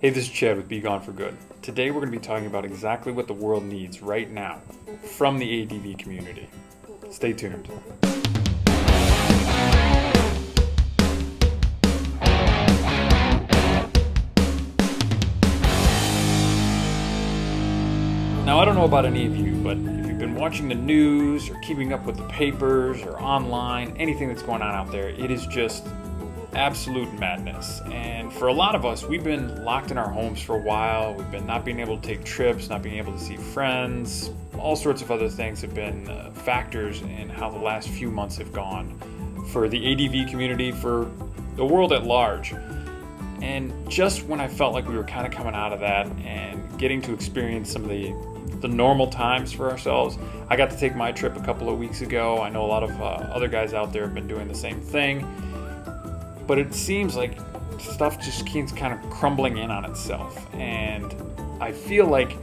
Hey, this is Chad with BeGoneForGood. Today we're going to be talking about exactly what the world needs right now from the ADV community. Stay tuned. Now, I don't know about any of you, but if you've been watching the news or keeping up with the papers or online, anything that's going on out there, it is just absolute madness. And for a lot of us, we've been locked in our homes for a while. We've been not being able to take trips, not being able to see friends. All sorts of other things have been factors in how the last few months have gone for the ADV community, for the world at large. And just when I felt like we were kind of coming out of that and getting to experience some of the normal times for ourselves, I got to take my trip a couple of weeks ago. I know a lot of other guys out there have been doing the same thing. But it seems like stuff just keeps kind of crumbling in on itself. And I feel like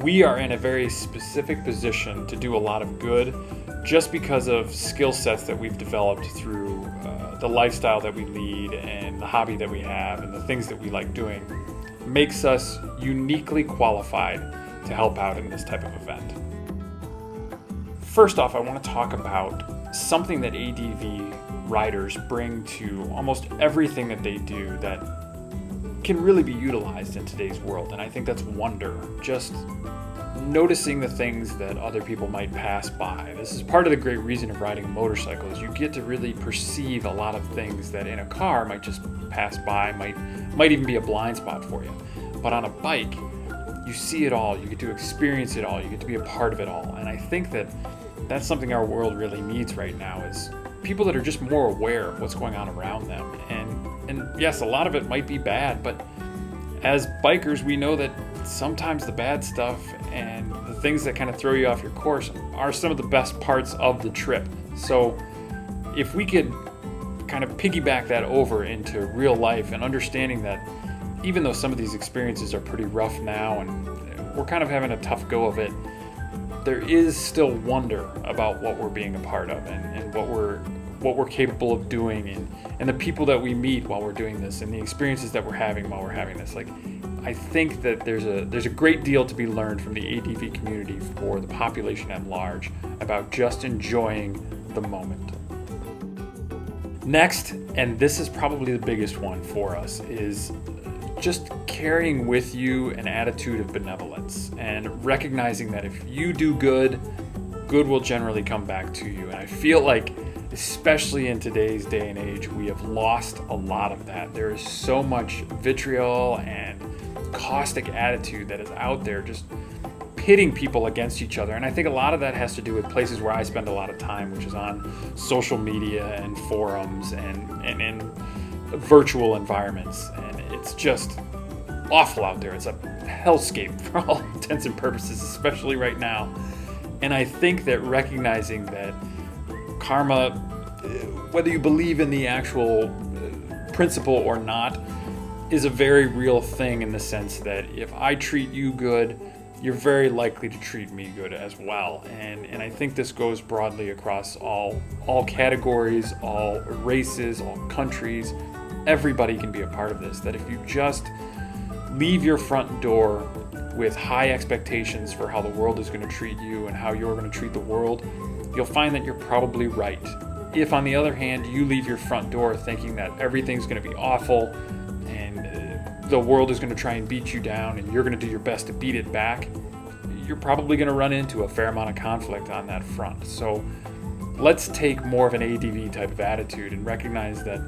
we are in a very specific position to do a lot of good just because of skill sets that we've developed through the lifestyle that we lead and the hobby that we have and the things that we like doing makes us uniquely qualified to help out in this type of event. First off, I want to talk about something that ADV riders bring to almost everything that they do that can really be utilized in today's world. And I think that's wonder, just noticing the things that other people might pass by. This is part of the great reason of riding a motorcycle, is you get to really perceive a lot of things that in a car might just pass by, might even be a blind spot for you. But on a bike, you see it all, you get to experience it all, you get to be a part of it all. And I think that that's something our world really needs right now, is people that are just more aware of what's going on around them. And yes, a lot of it might be bad, but as bikers, we know that sometimes the bad stuff and the things that kind of throw you off your course are some of the best parts of the trip. So if we could kind of piggyback that over into real life and understanding that even though some of these experiences are pretty rough now and we're kind of having a tough go of it, there is still wonder about what we're being a part of and what we're capable of doing and the people that we meet while we're doing this and the experiences that we're having while we're having this. Like, I think that there's a great deal to be learned from the ADV community for the population at large about just enjoying the moment. Next, and this is probably the biggest one for us, is just carrying with you an attitude of benevolence and recognizing that if you do good, good will generally come back to you. And I feel like, especially in today's day and age, we have lost a lot of that. There is so much vitriol and caustic attitude that is out there just pitting people against each other. And I think a lot of that has to do with places where I spend a lot of time, which is on social media and forums and in virtual environments. And it's just awful out there. It's a hellscape for all intents and purposes, especially right now. And I think that recognizing that karma, whether you believe in the actual principle or not, is a very real thing in the sense that if I treat you good, you're very likely to treat me good as well. And I think this goes broadly across all categories, all races, all countries. Everybody can be a part of this. That if you just leave your front door with high expectations for how the world is going to treat you and how you're going to treat the world, you'll find that you're probably right. If, on the other hand, you leave your front door thinking that everything's going to be awful and the world is going to try and beat you down and you're going to do your best to beat it back, you're probably going to run into a fair amount of conflict on that front. So let's take more of an ADV type of attitude and recognize that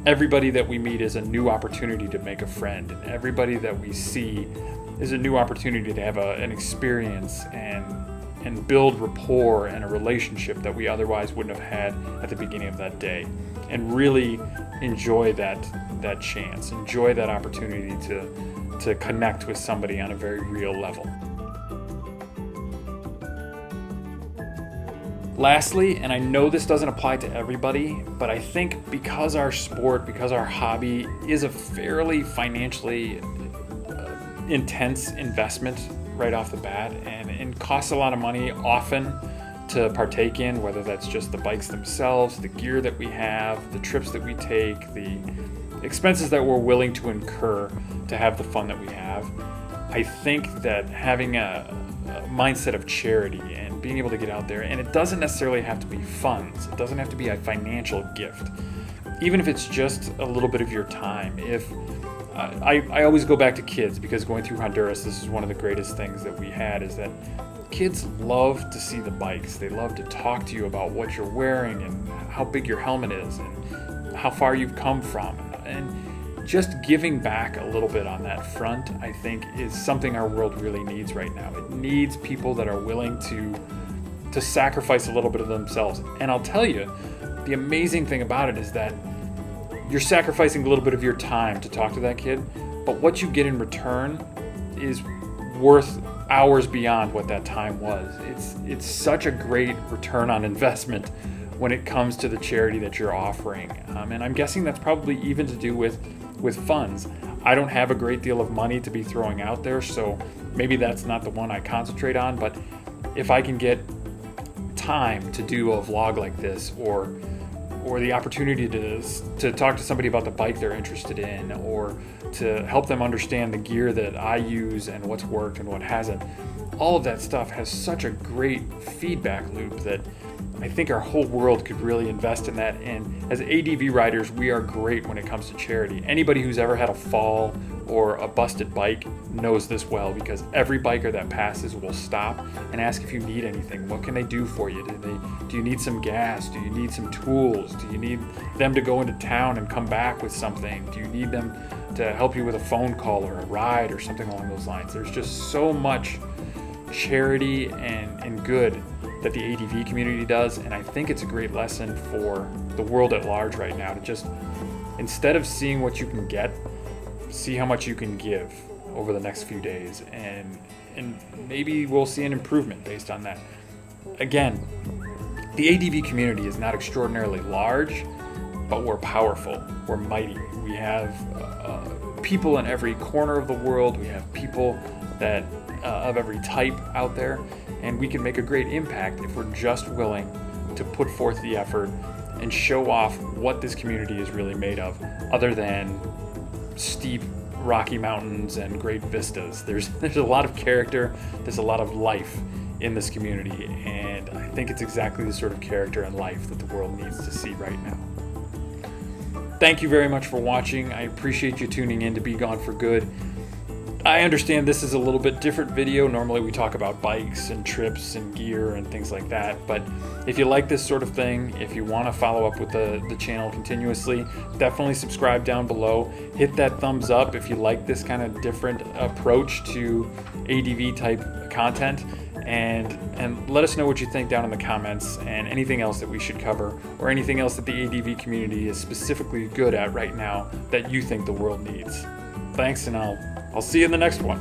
everybody that we meet is a new opportunity to make a friend, and everybody that we see is a new opportunity to have an experience and build rapport and a relationship that we otherwise wouldn't have had at the beginning of that day. And really enjoy that chance, enjoy that opportunity to connect with somebody on a very real level. Lastly, and I know this doesn't apply to everybody, but I think because our sport, because our hobby is a fairly financially intense investment right off the bat and costs a lot of money often to partake in, whether that's just the bikes themselves, the gear that we have, the trips that we take, the expenses that we're willing to incur to have the fun that we have. I think that having a mindset of charity and being able to get out there, and it doesn't necessarily have to be funds, it doesn't have to be a financial gift, even if it's just a little bit of your time. If I always go back to kids, because going through Honduras, this is one of the greatest things that we had, is that kids love to see the bikes. They love to talk to you about what you're wearing and how big your helmet is and how far you've come from. And just giving back a little bit on that front, I think, is something our world really needs right now. It needs people that are willing to sacrifice a little bit of themselves. And I'll tell you, the amazing thing about it is that you're sacrificing a little bit of your time to talk to that kid, but what you get in return is worth hours beyond what that time was. It's such a great return on investment when it comes to the charity that you're offering. And I'm guessing that's probably even to do with funds. I don't have a great deal of money to be throwing out there, so maybe that's not the one I concentrate on, but if I can get time to do a vlog like this, or the opportunity to talk to somebody about the bike they're interested in, or to help them understand the gear that I use and what's worked and what hasn't, all of that stuff has such a great feedback loop that I think our whole world could really invest in that. And as ADV riders, we are great when it comes to charity. Anybody who's ever had a fall or a busted bike knows this well, because every biker that passes will stop and ask if you need anything. What can they do for you? Do you need some gas? Do you need some tools? Do you need them to go into town and come back with something? Do you need them to help you with a phone call or a ride or something along those lines? There's just so much charity and good that the ADV community does, and I think it's a great lesson for the world at large right now, to just, instead of seeing what you can get, see how much you can give over the next few days, and maybe we'll see an improvement based on that. Again, the ADV community is not extraordinarily large, but we're powerful, we're mighty. We have people in every corner of the world, we have people that of every type out there, and we can make a great impact if we're just willing to put forth the effort and show off what this community is really made of, other than steep rocky mountains and great vistas. There's a lot of character, there's a lot of life in this community, and I think it's exactly the sort of character and life that the world needs to see right now. Thank you very much for watching. I appreciate you tuning in to Be Gone for Good. I understand this is a little bit different video. Normally we talk about bikes and trips and gear and things like that, but if you like this sort of thing, if you want to follow up with the channel continuously, definitely subscribe down below. Hit that thumbs up if you like this kind of different approach to ADV type content, and let us know what you think down in the comments, and anything else that we should cover, or anything else that the ADV community is specifically good at right now that you think the world needs. Thanks, and I'll see you in the next one.